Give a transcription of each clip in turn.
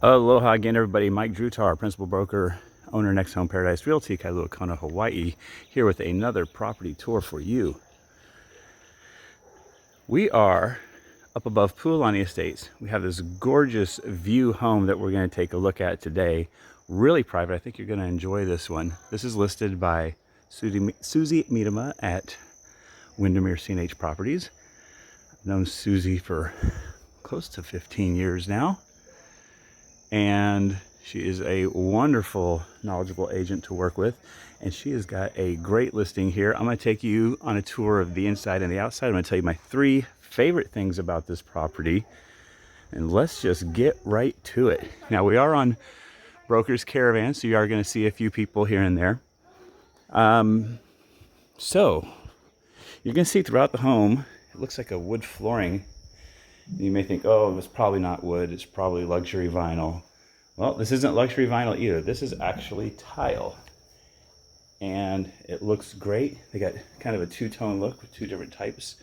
Aloha again, everybody. Mike Drutar, principal broker, owner, NextHome Paradise Realty, Kailua, Kona Hawaii, here with another property tour for you. We are up above Pualani Estates. We have this gorgeous view home that we're going to take a look at today. Really private. I think you're going to enjoy this one. This is listed by Susie Miedema at Windermere C&H Properties. I've known Susie for close to 15 years now. And she is a wonderful, knowledgeable agent to work with. And she has got a great listing here. I'm going to take you on a tour of the inside and the outside. I'm going to tell you my 3 favorite things about this property. And let's just get right to it. Now, we are on Broker's Caravan, so you are going to see a few people here and there. So, you're going to see throughout the home, it looks like a wood flooring. You may think, oh, it's probably not wood, it's probably luxury vinyl. Well, this isn't luxury vinyl either. This is actually tile. And it looks great. They got kind of a two-tone look with 2 different types.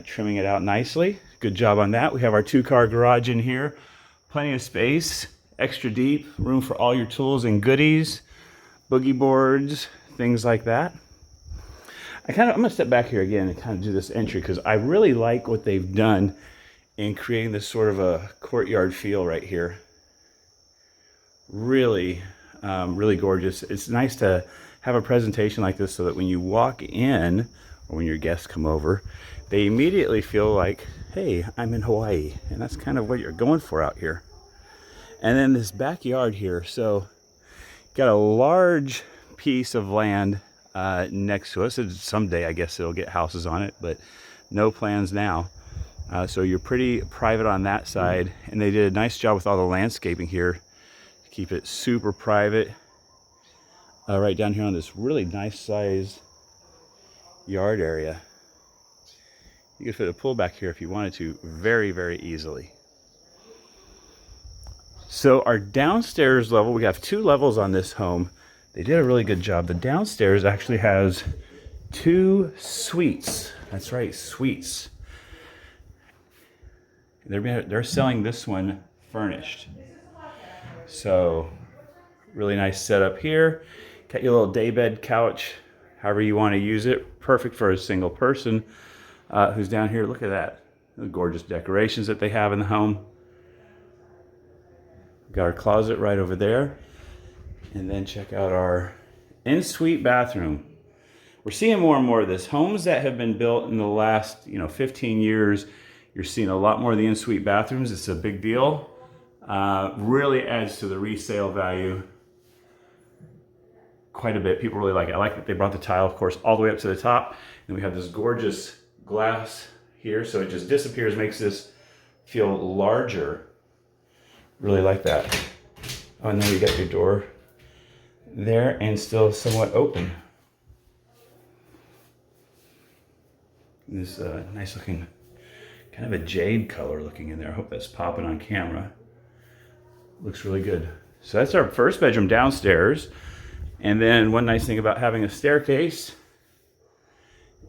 Trimming it out nicely. Good job on that. We have our 2-car garage in here. Plenty of space, extra deep, room for all your tools and goodies, boogie boards, things like that. I'm gonna step back here again and kind of do this entry because I really like what they've done in creating this sort of a courtyard feel right here. Really, really gorgeous. It's nice to have a presentation like this so that when you walk in or when your guests come over, they immediately feel like, hey, I'm in Hawaii. And that's kind of what you're going for out here. And then this backyard here. So got a large piece of land next to us. Someday I guess it'll get houses on it, but no plans now. So you're pretty private on that side, and they did a nice job with all the landscaping here to keep it super private. Right down here on this really nice sized yard area. You could fit a pool back here if you wanted to very, very easily. So our downstairs level, we have 2 levels on this home. They did a really good job. The downstairs actually has 2 suites. That's right, suites. They're selling this one furnished. So really nice setup here. Got your little daybed couch, however you want to use it. Perfect for a single person who's down here. Look at that. The gorgeous decorations that they have in the home. Got our closet right over there. And then check out our en-suite bathroom. We're seeing more and more of this. Homes that have been built in the last 15 years, you're seeing a lot more of the en-suite bathrooms. It's a big deal. Really adds to the resale value quite a bit. People really like it. I like that they brought the tile, of course, all the way up to the top. And we have this gorgeous glass here, so it just disappears, makes this feel larger. Really like that. Oh, and then you got your door there and still somewhat open. This nice looking, kind of a jade color looking in there. I hope that's popping on camera. Looks really good. So that's our first bedroom downstairs. And then one nice thing about having a staircase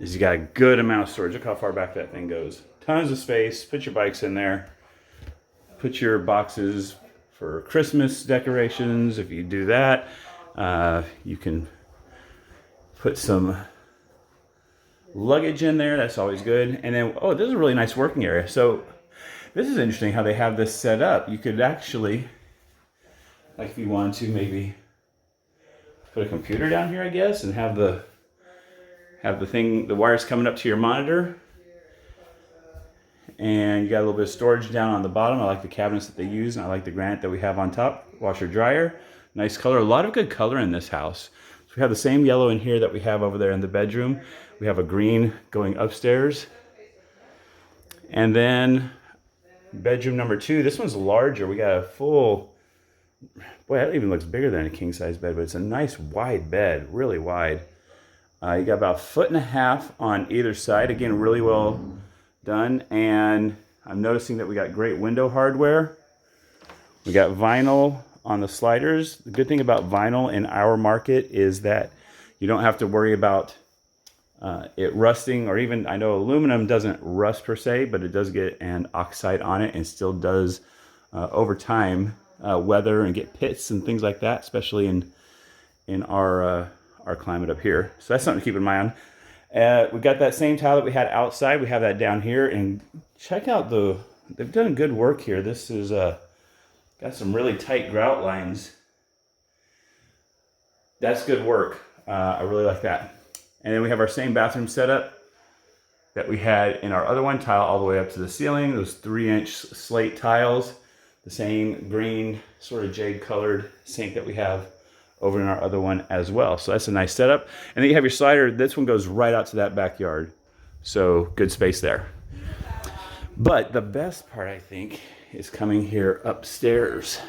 is you got a good amount of storage. Look how far back that thing goes. Tons of space. Put your bikes in there. Put your boxes for Christmas decorations. If you do that, you can put some luggage in there. That's always good. And then, oh, this is a really nice working area. So this is interesting how they have this set up. You could actually, like if you wanted to, maybe put a computer down here, I guess, and have the wires coming up to your monitor. And you got a little bit of storage down on the bottom. I like the cabinets that they use, and I like the granite that we have on top. Washer dryer, nice color. A lot of good color in this house. So we have the same yellow in here that we have over there in the bedroom. We have a green going upstairs. And then bedroom number 2. This one's larger. We got a full, boy, that even looks bigger than a king size bed, but it's a nice wide bed, really wide. You got about 1.5 feet on either side. Again, really well done. And I'm noticing that we got great window hardware. We got vinyl on the sliders. The good thing about vinyl in our market is that you don't have to worry about it rusting, or even, I know aluminum doesn't rust per se, but it does get an oxide on it and still does over time weather and get pits and things like that, especially in our climate up here. So that's something to keep in mind. We got that same tile that we had outside. We have that down here, and check out they've done good work here. This is got some really tight grout lines. That's good work. I really like that. And then we have our same bathroom setup that we had in our other one, tile all the way up to the ceiling, those 3-inch slate tiles, the same green sort of jade colored sink that we have over in our other one as well. So that's a nice setup. And then you have your slider. This one goes right out to that backyard. So good space there. But the best part, I think, is coming here upstairs.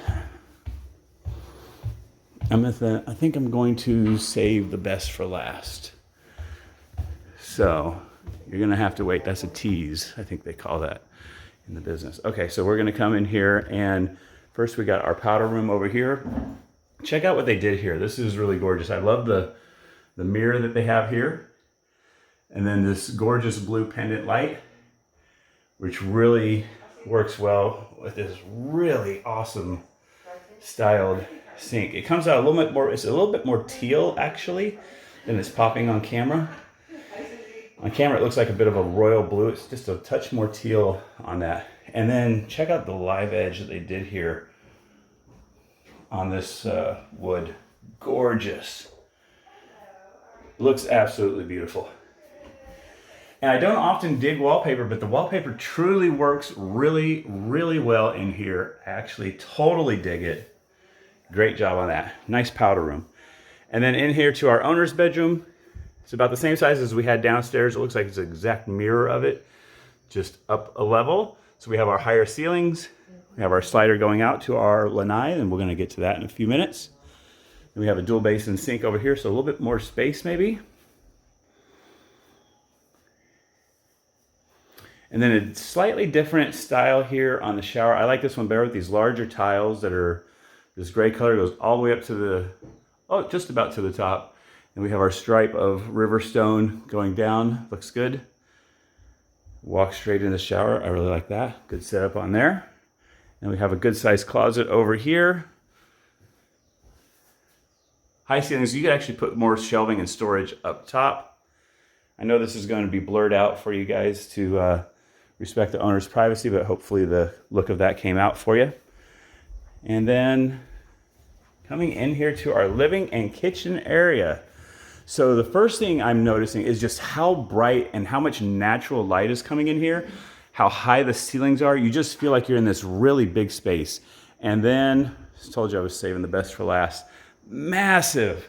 I think I'm going to save the best for last. So you're gonna have to wait. That's a tease, I think they call that in the business. Okay, so we're gonna come in here, and first we got our powder room over here. Check out what they did here. This is really gorgeous. I love the mirror that they have here. And then this gorgeous blue pendant light, which really works well with this really awesome styled sink. It comes out a little bit more, it's a little bit more teal actually than it's popping on camera. On camera it looks like a bit of a royal blue. It's just a touch more teal on that. And then check out the live edge that they did here on this wood. Gorgeous. Looks absolutely beautiful. And I don't often dig wallpaper, but the wallpaper truly works really, really well in here. I actually totally dig it. Great job on that. Nice powder room. And then in here to our owner's bedroom, it's about the same size as we had downstairs. It looks like it's an exact mirror of it, just up a level. So we have our higher ceilings. We have our slider going out to our lanai, and we're gonna get to that in a few minutes. And we have a dual basin sink over here, so a little bit more space maybe. And then a slightly different style here on the shower. I like this one better with these larger tiles that are this gray color, goes all the way up to the, just about to the top. And we have our stripe of river stone going down. Looks good. Walk straight in the shower. I really like that. Good setup on there. And we have a good sized closet over here. High ceilings. You could actually put more shelving and storage up top. I know this is going to be blurred out for you guys to respect the owner's privacy, but hopefully the look of that came out for you. And then coming in here to our living and kitchen area. So the first thing I'm noticing is just how bright and how much natural light is coming in here, how high the ceilings are. You just feel like you're in this really big space. And then, I told you I was saving the best for last. Massive.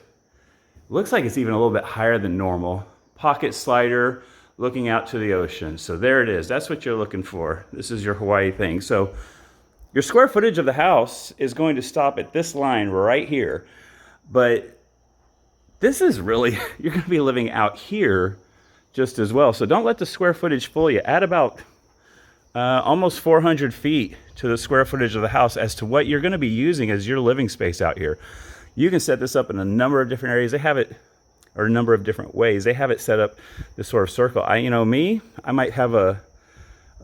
Looks like it's even a little bit higher than normal. Pocket slider looking out to the ocean. So there it is. That's what you're looking for. This is your Hawaii thing. So your square footage of the house is going to stop at this line right here. But this is really, you're going to be living out here just as well. So don't let the square footage fool you. Add about almost 400 feet to the square footage of the house as to what you're going to be using as your living space out here. You can set this up in a number of different areas. They have it, or a number of different ways. They have it set up this sort of circle. I might have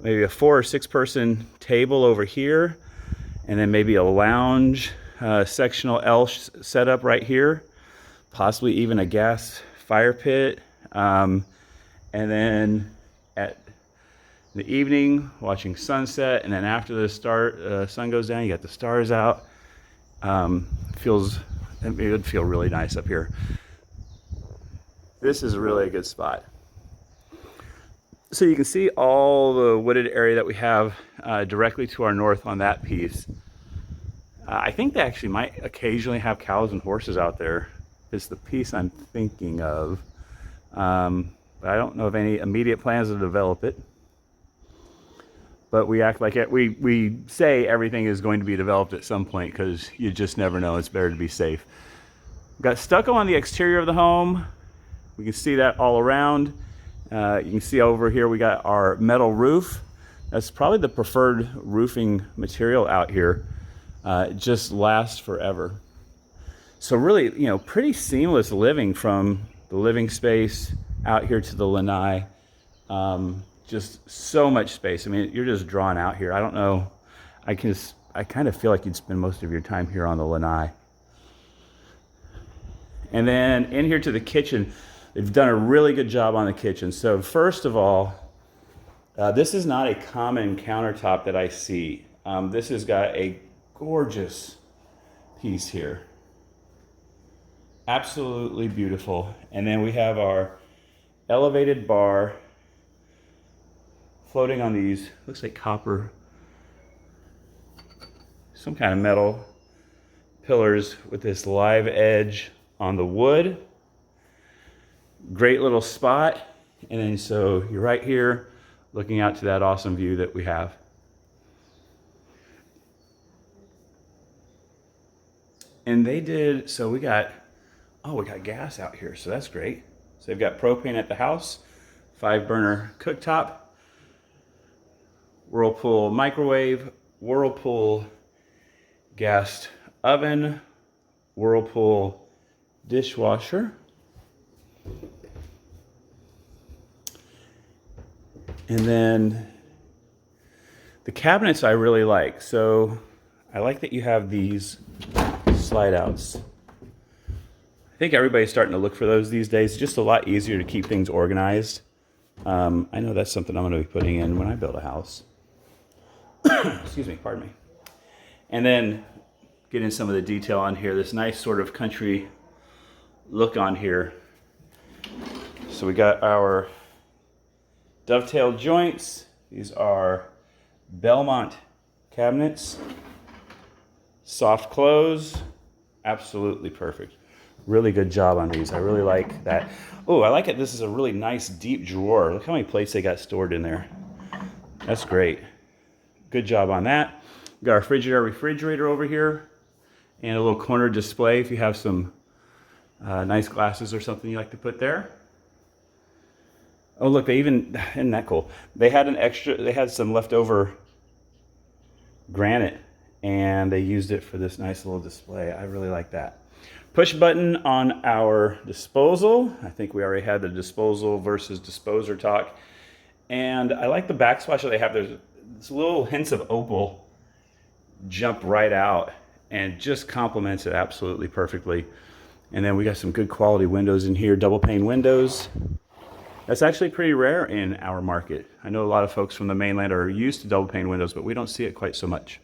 maybe a 4 or 6 person table over here, and then maybe a lounge sectional L set up right here, possibly even a gas fire pit. And then at the evening, watching sunset, and then after the sun goes down, you got the stars out. It would feel really nice up here. This is really a good spot. So you can see all the wooded area that we have directly to our north on that piece. I think they actually might occasionally have cows and horses out there. It's the piece I'm thinking of. But I don't know of any immediate plans to develop it. But we act like it. We say everything is going to be developed at some point because you just never know. It's better to be safe. We've got stucco on the exterior of the home. We can see that all around. You can see over here we got our metal roof. That's probably the preferred roofing material out here. It just lasts forever. So really, pretty seamless living from the living space out here to the lanai. Just so much space. I mean, you're just drawn out here. I don't know. I can just I kind of feel like you'd spend most of your time here on the lanai. And then in here to the kitchen, they've done a really good job on the kitchen. So first of all, this is not a common countertop that I see. This has got a gorgeous piece here. Absolutely beautiful. And then we have our elevated bar floating on these, looks like copper, some kind of metal pillars with this live edge on the wood. Great little spot. And then so you're right here looking out to that awesome view that we have. And they did, so we got gas out here, so that's great. So they've got propane at the house, 5-burner cooktop, Whirlpool microwave, Whirlpool gas oven, Whirlpool dishwasher. And then the cabinets I really like. So I like that you have these slide outs. I think everybody's starting to look for those these days. It's just a lot easier to keep things organized. I know that's something I'm going to be putting in when I build a house. Excuse me, pardon me. And then getting some of the detail on here, this nice sort of country look on here. So we got our dovetail joints. These are Belmont cabinets. Soft close, absolutely perfect. Really good job on these. I really like that. Oh, I like it. This is a really nice deep drawer. Look how many plates they got stored in there. That's great. Good job on that. We got our Frigidaire refrigerator over here and a little corner display if you have some nice glasses or something you like to put there. Oh, look, isn't that cool? They had some leftover granite and they used it for this nice little display. I really like that. Push button on our disposal. I think we already had the disposal versus disposer talk. And I like the backsplash that they have. There's little hints of opal jump right out and just complements it absolutely perfectly. And then we got some good quality windows in here, double pane windows. That's actually pretty rare in our market. I know a lot of folks from the mainland are used to double pane windows, but we don't see it quite so much.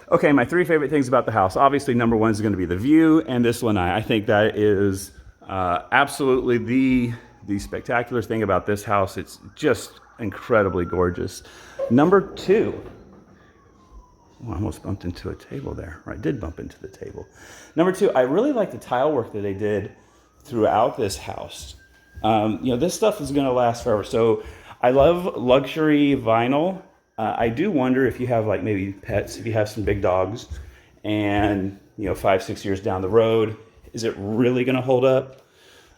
Okay, my 3 favorite things about the house. Obviously, number 1 is going to be the view and this lanai. I think that is absolutely the spectacular thing about this house. It's just incredibly gorgeous. Number 2, I almost bumped into a table there. Or I did bump into the table. Number 2, I really like the tile work that they did throughout this house. This stuff is going to last forever. So I love luxury vinyl. I do wonder if you have like maybe pets, if you have some big dogs and 5-6 years down the road, is it really going to hold up?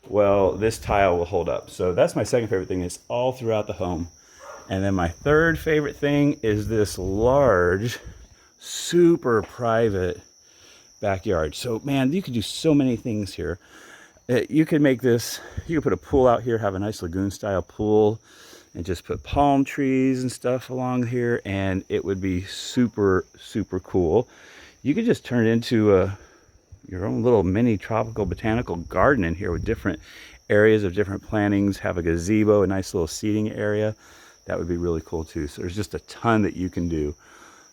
Well, this tile will hold up. So that's my second favorite thing. It's all throughout the home. And then my third favorite thing is this large, super private backyard. So man, you could do so many things here. You could put a pool out here, have a nice lagoon style pool, and just put palm trees and stuff along here, and it would be super, super cool. You could just turn it into your own little mini tropical botanical garden in here with different areas of different plantings, have a gazebo, a nice little seating area. That would be really cool too. So there's just a ton that you can do.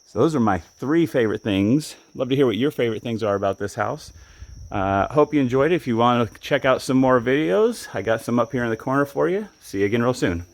So those are my 3 favorite things. Love to hear what your favorite things are about this house. Hope you enjoyed it. If you want to check out some more videos, I got some up here in the corner for you. See you again real soon.